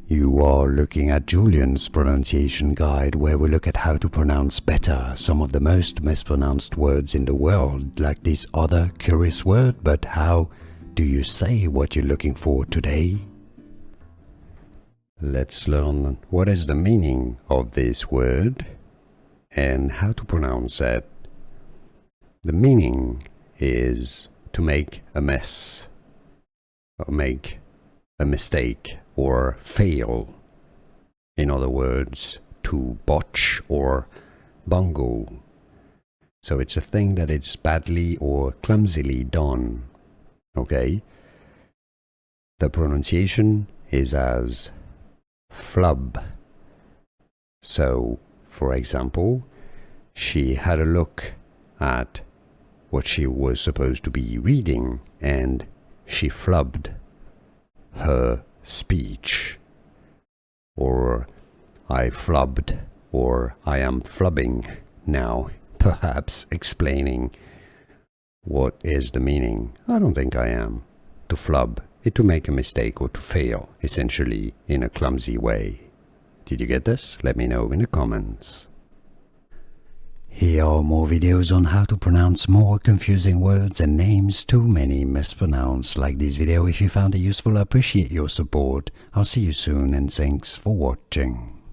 You are looking at Julian's pronunciation guide, where we look at how to pronounce better some of the most mispronounced words in the world, like this other curious word. But how do you say what you're looking for today? Let's learn what is the meaning of this word and how to pronounce it. The meaning is to make a mess, or make a mistake, or fail. In other words, to botch or bungle. So it's a thing that it's badly or clumsily done. Okay? The pronunciation is as flub. So, for example, she had a look at what she was supposed to be reading and she flubbed her speech. Or I flubbed, or I am flubbing now, perhaps explaining what is the meaning. I don't think I am. To flub is to make a mistake or to fail, essentially in a clumsy way. Did you get this? Let me know in the comments. Here are more videos on how to pronounce more confusing words and names too many mispronounced. Like this video if you found it useful. I appreciate your support. I'll see you soon and thanks for watching.